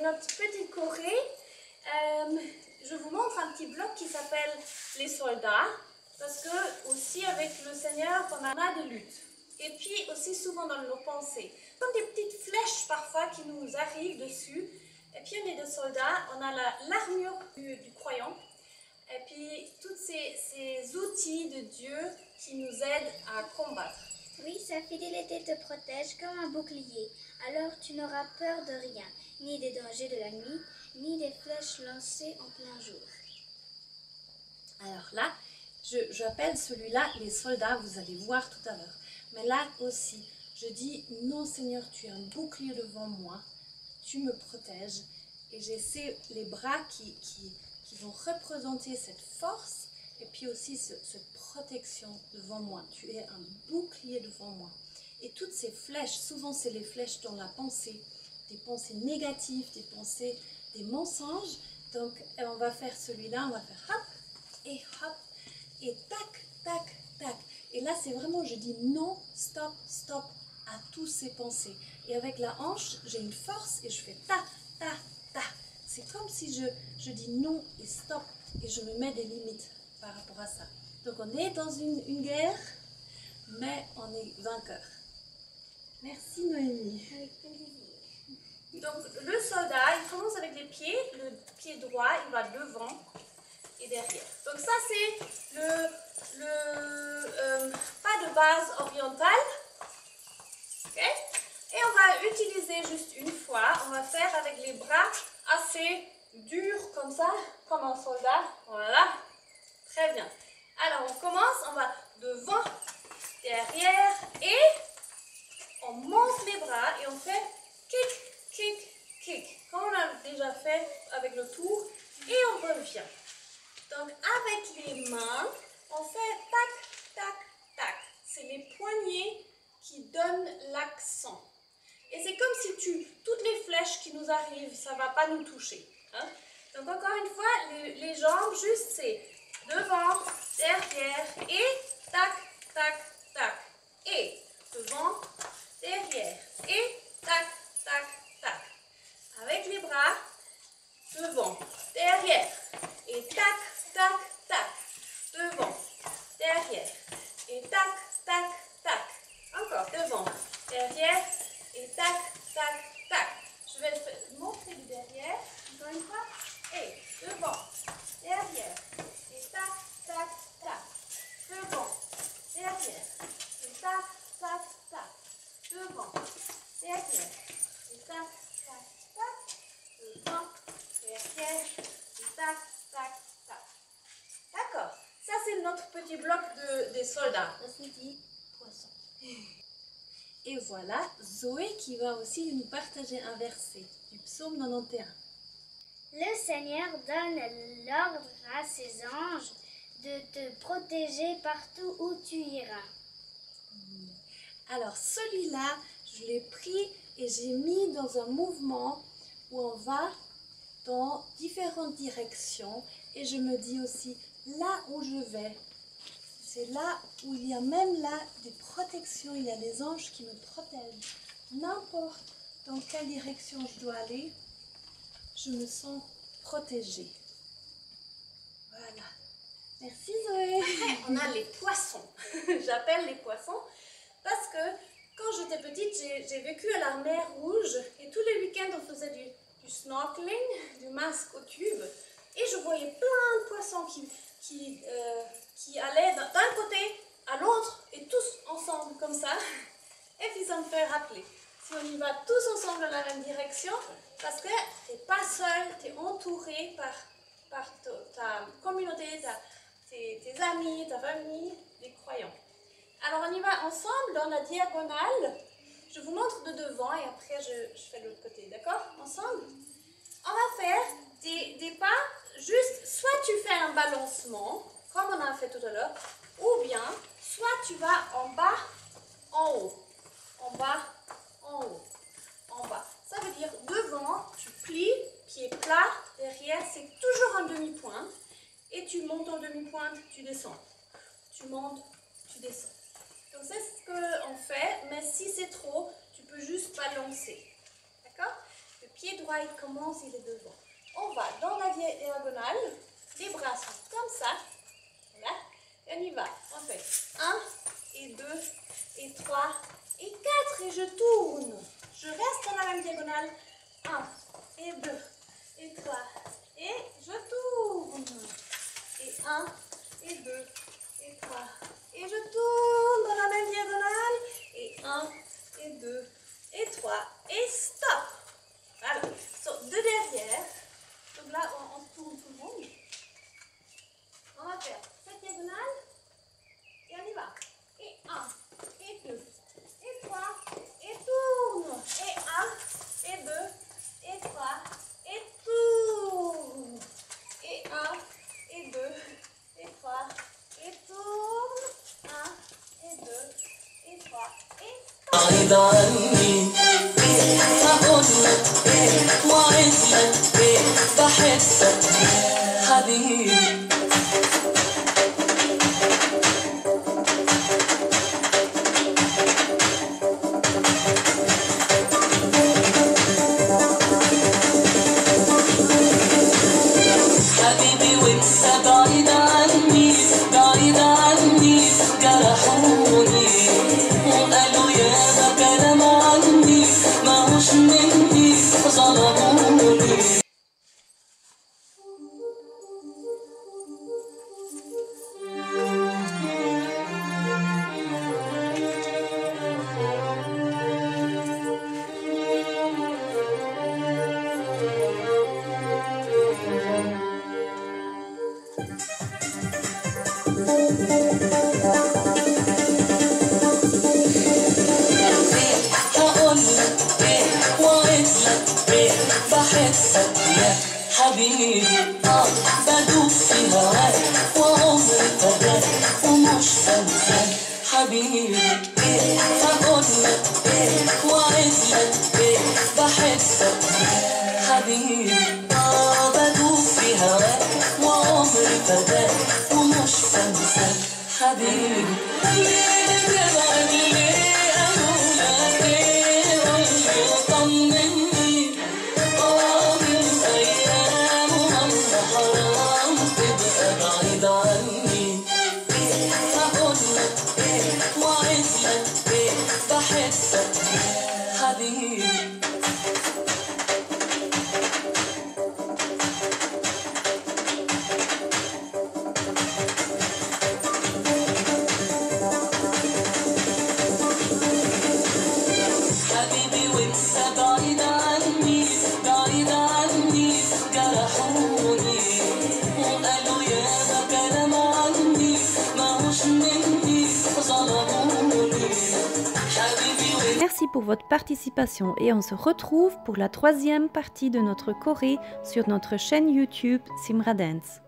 notre petite Corée, je vous montre un petit bloc qui s'appelle les soldats, parce que aussi avec le Seigneur, on a des luttes. Et puis aussi souvent dans nos pensées, comme des petites flèches parfois qui nous arrivent dessus. Et puis on est des soldats, on a l'armure du croyant. Et puis tous ces outils de Dieu qui nous aident à combattre. Oui, sa fidélité te protège comme un bouclier. Alors tu n'auras peur de rien, ni des dangers de la nuit, ni des flèches lancées en plein jour. Alors là, j'appelle celui-là les soldats, vous allez voir tout à l'heure. Mais là aussi, je dis, non Seigneur, tu es un bouclier devant moi, tu me protèges. Et j'ai les bras qui vont représenter cette force et puis aussi cette protection devant moi. Tu es un bouclier devant moi. Et toutes ces flèches, souvent c'est les flèches dans la pensée, des pensées négatives, des pensées, des mensonges. Donc on va faire celui-là, on va faire hop, et tac, tac, tac. Et là c'est vraiment, je dis non, stop, stop à toutes ces pensées. Et avec la hanche, j'ai une force et je fais ta, ta, ta. C'est comme si je dis non et stop et je me mets des limites par rapport à ça. Donc on est dans une guerre, mais on est vainqueur. Merci Noémie. Avec plaisir. Donc le soldat, il commence avec les pieds, le pied droit, il va devant et derrière. Donc ça c'est le pas de base orientale. Okay? Et on va utiliser juste une fois, on va faire avec les bras assez durs comme ça, comme un soldat. Voilà, très bien. Alors on commence, on va devant, derrière et on monte les bras et on fait kick, kick, kick. Comme on a déjà fait avec le tour et on revient. Donc avec les mains, on fait tac, tac, tac. C'est les poignets qui donnent l'accent. Et c'est comme si toutes les flèches qui nous arrivent, ça ne va pas nous toucher. Hein? Donc encore une fois, les jambes, juste c'est devant, derrière et tac, tac, tac. Et devant, derrière et tac, tac, tac. Avec les bras, devant, derrière et tac, tac, tac. Devant, derrière et tac, tac, tac. Encore devant, derrière et tac, tac, tac. Je vais montrer du derrière, encore une fois. Et devant, derrière et tac, tac, tac. Devant, derrière et tac, tac, tac. Devant, derrière et tac, tac, tac. Devant, derrière et tac, tac, tac. D'accord. Ça c'est notre petit bloc des soldats. Ça se dit poisson. Et voilà, Zoé qui va aussi nous partager un verset du psaume 91. Le Seigneur donne l'ordre à ses anges de te protéger partout où tu iras. Alors celui-là, je l'ai pris et j'ai mis dans un mouvement où on va dans différentes directions. Et je me dis aussi, là où je vais, c'est là où il y a même là des protections, il y a des anges qui me protègent. N'importe dans quelle direction je dois aller, je me sens protégée. Voilà. Merci Zoé. Après, on a les poissons. J'appelle les poissons parce que quand j'étais petite, j'ai vécu à la mer Rouge et tous les week-ends, on faisait du snorkeling, du masque au tube et je voyais plein de poissons qui allaient d'un côté à l'autre et tous ensemble comme ça. Et puis ça me fait rappeler, si on y va tous ensemble dans la même direction, parce que tu n'es pas seul, tu es entouré par ta communauté, tes amis, ta famille, les croyants. Alors on y va ensemble dans la diagonale. Je vous montre de devant et après je fais de l'autre côté, d'accord? Ensemble. On va faire des pas, juste soit tu fais un balancement, comme on a fait tout à l'heure, ou bien soit tu vas en bas, en haut, en bas, en haut, en bas. Ça veut dire devant, tu plies, pied plat, derrière c'est toujours en demi-pointe, et tu montes en demi-pointe, tu descends. Tu montes, tu descends. Donc c'est ce qu'on fait, mais si c'est trop, tu peux juste balancer. D'accord? pied droit il commence, il est devant. On va dans la diagonale, les bras sont comme ça. Voilà. Et on y va. On fait 1 et 2 et 3 et 4 et je tourne. Je reste dans la même diagonale. 1 et 2 et 3 et je tourne. Et 1 et 2 et 3 et je tourne dans la même diagonale. Et 1 et 2 et 3 et stop. Voilà. So, de derrière. Donc là, on tourne tout le monde. On va faire cette diagonale. Et on y va. Et 1, et 2, et 3, et tourne. Et 1, et 2, et 3, et tourne. Et 1, et 2, et 3, et tourne. 1, et 2, et 3, et بعيد عني هقولك وعدلك بحبك حبيبي حبيبي وانت بعيد عني بعيد عني جرحوني وقالوا ياما كلام عني ماهوش مني ظلموني هقولك ايه وعدلك ايه بحبك يا حبيبي بدوب في هواك وعمري فداك ومش بنساك حبيبي هقولك ايه وعدلك ايه بحبك حبيبي بدوب في هواك وعمري فداك ومش بنساك حبيبي ليه تبعد ليه أقولك ايه قولي وطمني من أيام والله حرام تبقى بعيد عني هقولك ايه وعدلك ايه بحبك حبيبي حبيبي وانت بعيد عني بعيد عني جرحوني وقالوا ياما كلام عني ماهوش مني ظلموني حبيبي Merci pour votre participation et on se retrouve pour la troisième partie de notre choré sur notre chaîne YouTube Simra Dance.